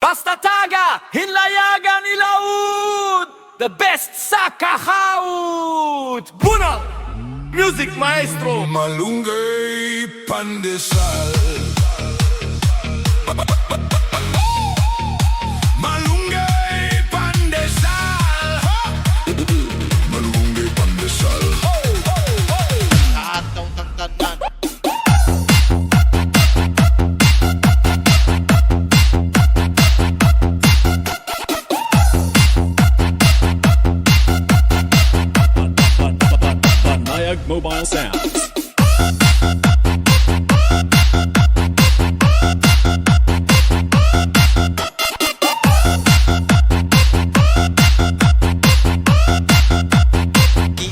Basta taga, hinlayagan ilaud. The best sa kahaut. Bunal, music maestro. Malunggay pandesal. Malunggay pandesal. Malunggay pandesal. Ataw ng tanan. Mobile Sounds.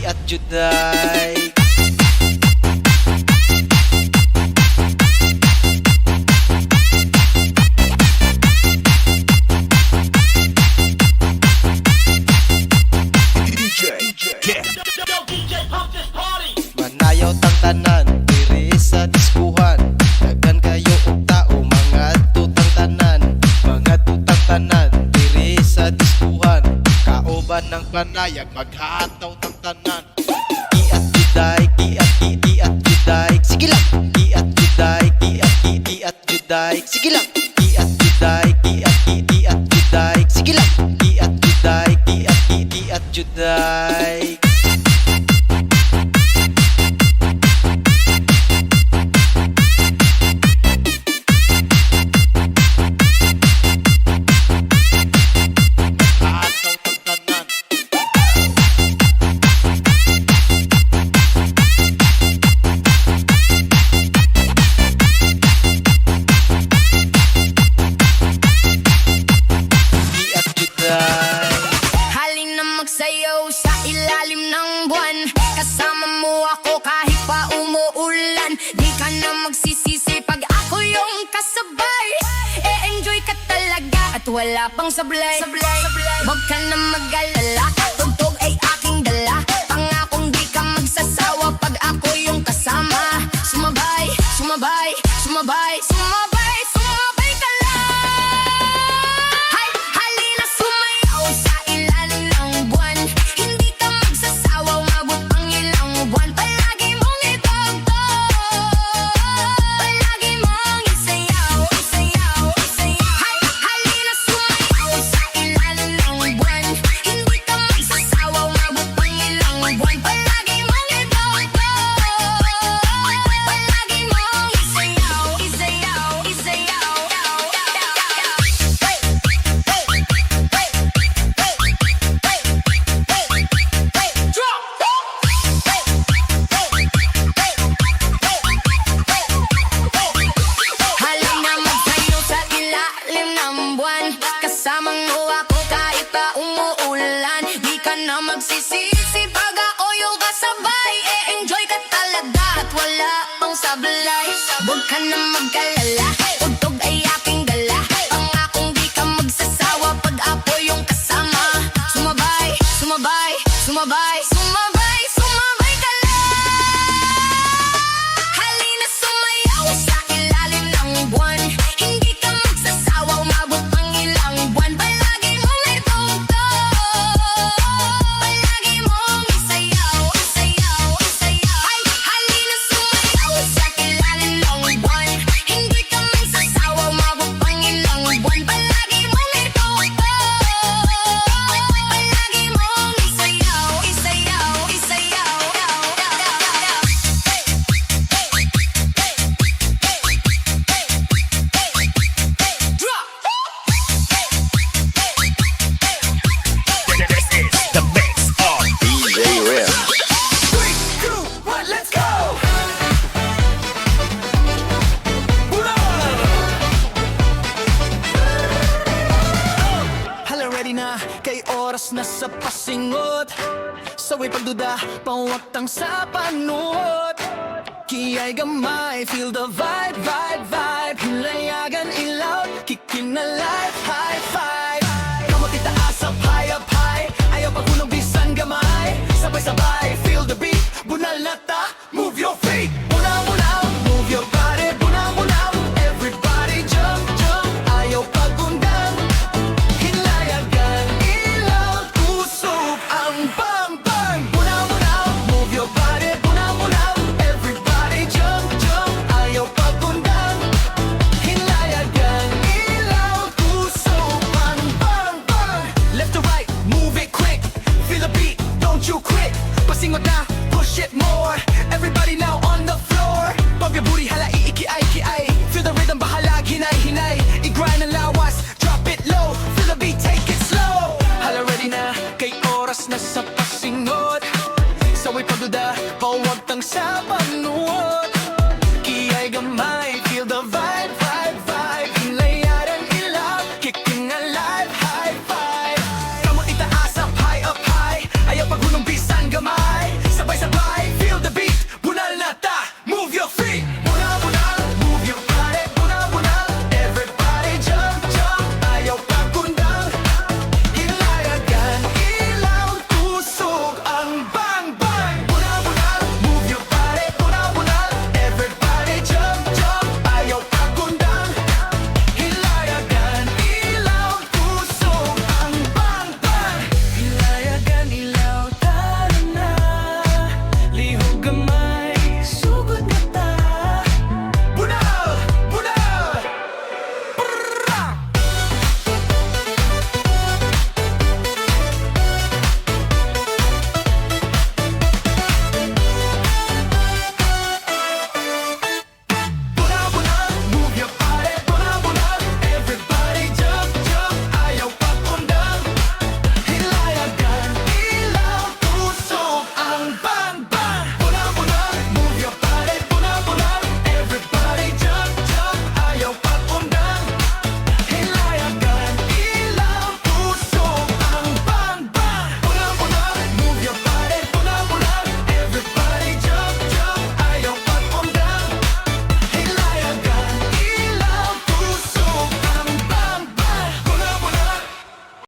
At Juday. Manayaw tang tanan, diri sa diskuhan. Dagan kayo og tao, mga tutang tanan. Mga tutang tanan, diri sa diskuhan. Kauban ng panayag, maghataw tang tanan. Iat juday, iat juday. Sige lang. Iat juday, iat juday. Sige lang. Iat juday, iat juday. Sige lang. Iat juday, iat juday. Halina magsayaw sa ilalim ng buwan. Kasama mo ako kahit pa umuulan. Di ka na magsisisi pag ako yung kasabay. E-enjoy ka talaga at wala pang sablay. Huwag ka na mag-alala, tugtog ay aking dala. Pangakong di ka magsasawa pag ako yung kasama. Sumabay, sumabay, sumabay, sumabay, sumabay ka lang. Halina sumayaw sa ilalim ng buwan. Hindi ka magsasawa, umabot pang ilang buwan. Palagi mong itugtog, palagi mong isayaw, isayaw, isayaw. Halina sumayaw sa ilalim ng buwan. Hindi ka magsasawa, umabot pang ilang buwan. Palagi mong itugtog, palagi mong isayaw, isayaw, isayaw. Halina magsayaw sa ilalim ng buwan. Kasamang mo ako kahit pa umuulan. Di ka na magsisisi pag ako yung kasabay. E-enjoy ka talaga at wala pang sablay. Huwag ka na mag-alala, tugtog ay aking dala. Pangakong di ka magsasawa pag ako yung kasama. Sumabay, sumabay, sumabay, sumabay, sumabay ka lang. Halina sumayaw sa ilalim ng buwan. Hindi ka magsasawa, umabot pang ilang buwan. Palagi mong itugtog, palagi mong isayaw, isayaw, isayaw. Halina sumayaw sa ilalim ng buwan. Hindi ka magsasawa, umabot pang ilang buwan. Palagi mong itugtog, palagi mong isayaw, isayaw, isayaw. This is the mix of DJ Rim. 3, 2, 1, let's go! Hala, ready na, kay oras na sa pasingot. Saway pagduda, pawagtang sa panuot. Kiya'y gamay, feel the vibe, vibe, vibe. Hilayagan ilaw, kikin na life, high five. Kamot itaas up high, ayaw pagkulong bisan gamay. Sabay-sabay